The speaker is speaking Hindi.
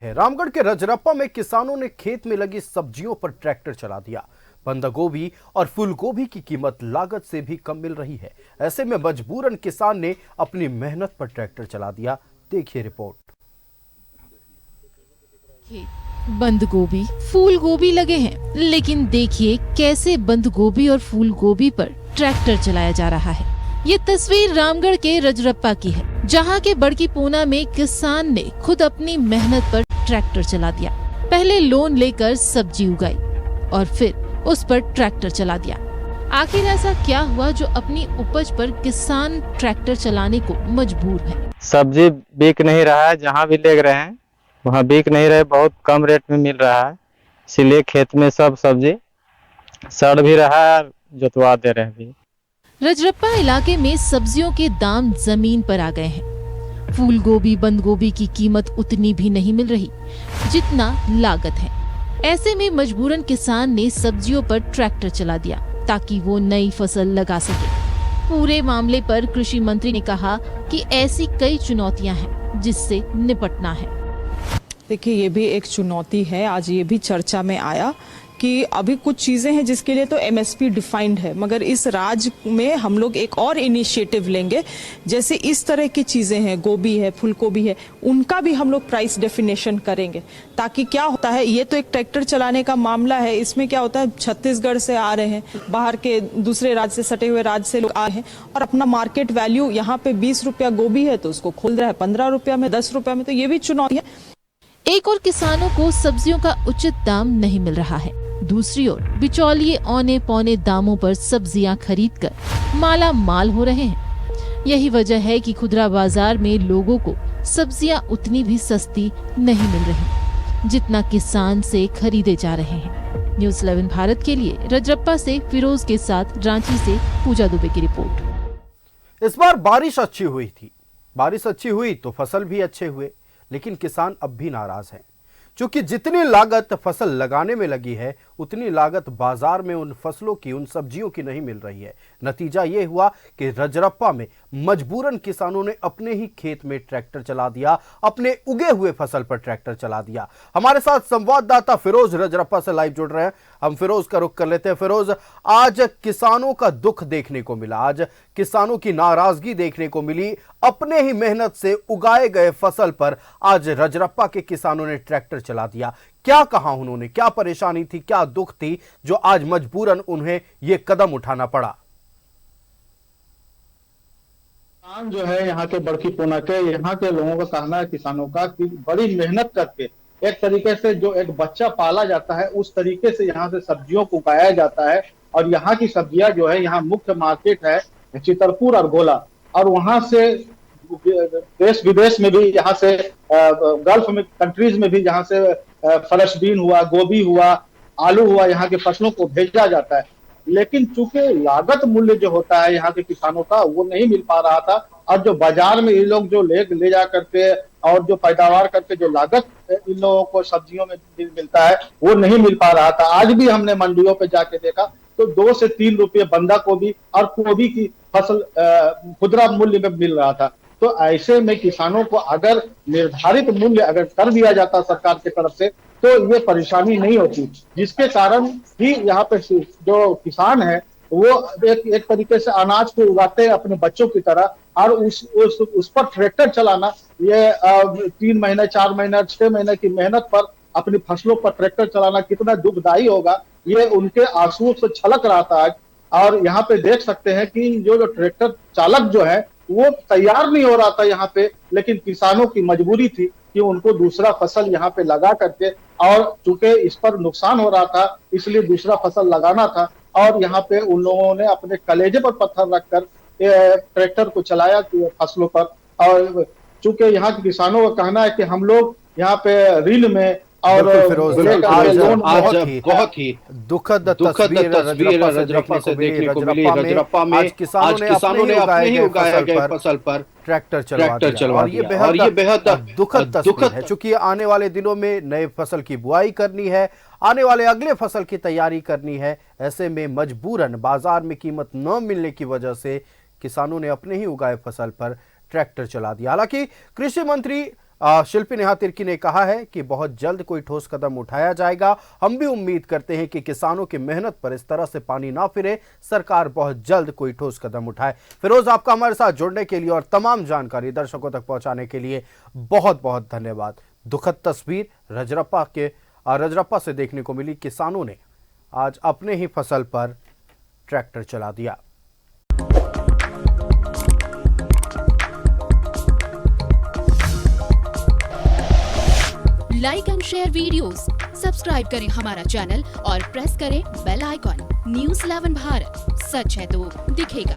है। रामगढ़ के रजरप्पा में किसानों ने खेत में लगी सब्जियों पर ट्रैक्टर चला दिया। बंद गोभी और फूल गोभी की कीमत लागत से भी कम मिल रही है। ऐसे में मजबूरन किसान ने अपनी मेहनत पर ट्रैक्टर चला दिया। देखिए रिपोर्ट। बंद गोभी, फूल गोभी लगे हैं, लेकिन देखिए कैसे बंद गोभी और फूल गोभी पर ट्रैक्टर चलाया जा रहा है। ये तस्वीर रामगढ़ के रजरप्पा की है, जहां के बड़की पूना में किसान ने खुद अपनी मेहनत पर ट्रैक्टर चला दिया। पहले लोन लेकर सब्जी उगाई और फिर उस पर ट्रैक्टर चला दिया। आखिर ऐसा क्या हुआ जो अपनी उपज पर किसान ट्रैक्टर चलाने को मजबूर है? सब्जी बिक नहीं रहा है, जहाँ भी ले रहे हैं वहाँ बिक नहीं रहे, बहुत कम रेट में मिल रहा है, इसीलिए खेत में सब सब्जी सड़ भी रहा है, जोतवा दे रहे हैं भी। रजरप्पा इलाके में सब्जियों के दाम जमीन पर आ गए हैं। फूल गोभी, बंद गोभी की कीमत उतनी भी नहीं मिल रही जितना लागत है। ऐसे में मजबूरन किसान ने सब्जियों पर ट्रैक्टर चला दिया ताकि वो नई फसल लगा सके। पूरे मामले पर कृषि मंत्री ने कहा कि ऐसी कई चुनौतियां हैं जिससे निपटना है। देखिए, ये भी एक चुनौती है। आज ये भी चर्चा में आया कि अभी कुछ चीज़ें हैं जिसके लिए तो एमएसपी डिफाइंड है, मगर इस राज्य में हम लोग एक और इनिशिएटिव लेंगे। जैसे इस तरह की चीज़ें हैं, गोभी है, फूल गोभी है, उनका भी हम लोग प्राइस डेफिनेशन करेंगे। ताकि क्या होता है, ये तो एक ट्रैक्टर चलाने का मामला है, इसमें क्या होता है, छत्तीसगढ़ से आ रहे हैं, बाहर के दूसरे राज्य से, सटे हुए राज्य से लोग आए हैं और अपना मार्केट वैल्यू यहाँ पे 20 रुपया गोभी है तो उसको खोल रहा है 15 रुपया में, 10 रुपया में। तो ये भी चुनौती है। एक और किसानों को सब्जियों का उचित दाम नहीं मिल रहा है, दूसरी ओर बिचौलिए औने पौने दामों पर सब्जियां खरीदकर माला माल हो रहे हैं। यही वजह है कि खुदरा बाजार में लोगों को सब्जियां उतनी भी सस्ती नहीं मिल रही जितना किसान से खरीदे जा रहे हैं। न्यूज़ 11 भारत के लिए रजरप्पा से फिरोज के साथ रांची से पूजा दुबे की रिपोर्ट। इस बार बारिश अच्छी हुई थी। बारिश अच्छी हुई तो फसल भी अच्छे हुए, लेकिन किसान अब भी नाराज हैं, क्योंकि जितनी लागत फसल लगाने में लगी है उतनी लागत बाजार में उन फसलों की, उन सब्जियों की नहीं मिल रही है। नतीजा ये हुआ कि रजरप्पा में मजबूरन किसानों ने अपने ही खेत में ट्रैक्टर चला दिया, अपने उगे हुए फसल पर ट्रैक्टर चला दिया। हमारे साथ संवाददाता फिरोज रजरप्पा से लाइव जुड़ रहे हैं। हम फिरोज का रुख कर लेते हैं। फिरोज, आज किसानों का दुख देखने को मिला, आज किसानों की नाराजगी देखने को मिली। अपने ही मेहनत से उगाए गए फसल पर आज रजरप्पा के किसानों ने ट्रैक्टर चला दिया। क्या कहा उन्होंने, क्या परेशानी थी, क्या दुख थी जो आज मजबूरन उन्हें यह कदम उठाना पड़ा? किसान जो है यहाँ के बड़की पूना के, यहाँ के लोगों का कहना है, किसानों का, कि बड़ी मेहनत करके एक तरीके से जो एक बच्चा पाला जाता है उस तरीके से यहाँ से सब्जियों को उगाया जाता है। और यहाँ की सब्जियां जो है, यहाँ मुख्य मार्केट है चितरपुर और गोला, और वहां से देश विदेश में भी, यहाँ से गल्फ में कंट्रीज में भी, यहाँ से फ्रेश बीन हुआ, गोभी हुआ, आलू हुआ, यहाँ के फसलों को भेजा जाता है। लेकिन चूंकि लागत मूल्य जो होता है यहाँ के किसानों का वो नहीं मिल पा रहा था, और जो बाजार में ये लोग जो ले जा करके और जो पैदावार करके जो लागत इन लोगों को सब्जियों में मिलता है वो नहीं मिल पा रहा था। आज भी हमने मंडियों पे जाके देखा तो 2 से 3 रुपये बंदा गोभी और गोभी की फसल खुदरा मूल्य में मिल रहा था। तो ऐसे में किसानों को अगर निर्धारित मूल्य अगर कर दिया जाता सरकार की तरफ से तो ये परेशानी नहीं होती, जिसके कारण ही यहाँ पे जो किसान है वो एक तरीके से अनाज को उगाते हैं अपने बच्चों की तरह, और उस पर ट्रैक्टर चलाना, ये 3 महीने, 4 महीने, 6 महीने की मेहनत पर अपनी फसलों पर ट्रैक्टर चलाना कितना दुखदायी होगा, ये उनके आंसुओं से छलक रहा था आज। और यहाँ पे देख सकते हैं कि जो ट्रैक्टर चालक जो है वो तैयार नहीं हो रहा था यहाँ पे, लेकिन किसानों की मजबूरी थी कि उनको दूसरा फसल यहाँ पे लगा करके, और चूंकि इस पर नुकसान हो रहा था इसलिए दूसरा फसल लगाना था, और यहाँ पे उन लोगों ने अपने कलेजे पर पत्थर रखकर ट्रैक्टर को चलाया फसलों पर। और चूंकि यहाँ के किसानों का कहना है कि हम लोग यहाँ पे ऋण में और बहुत ही दुखद तस्वीर रजरप्पा से देखने को मिली। रजरप्पा में आज किसानों ने अपने ही उगाए गए फसल पर ट्रैक्टर चलवा दिया और ये बेहद दुखद तस्वीर है, क्योंकि आने वाले दिनों में नए फसल की बुआई करनी है, आने वाले अगले फसल की तैयारी करनी है। ऐसे में मजबूरन बाजार में कीमत न मिलने की वजह से किसानों ने अपने ही उगाए फसल पर ट्रैक्टर चला दिया। हालांकि कृषि मंत्री शिल्पी नेहा तिर्की ने कहा है कि बहुत जल्द कोई ठोस कदम उठाया जाएगा। हम भी उम्मीद करते हैं कि किसानों की मेहनत पर इस तरह से पानी ना फिरे, सरकार बहुत जल्द कोई ठोस कदम उठाए। फिरोज, आपका हमारे साथ जुड़ने के लिए और तमाम जानकारी दर्शकों तक पहुंचाने के लिए बहुत बहुत धन्यवाद। दुखद तस्वीर रजरप्पा से देखने को मिली। किसानों ने आज अपने ही फसल पर ट्रैक्टर चला दिया। Like and share videos, subscribe करें हमारा चैनल और प्रेस करें बेल आइकॉन। न्यूज़ 11 भारत, सच है तो दिखेगा।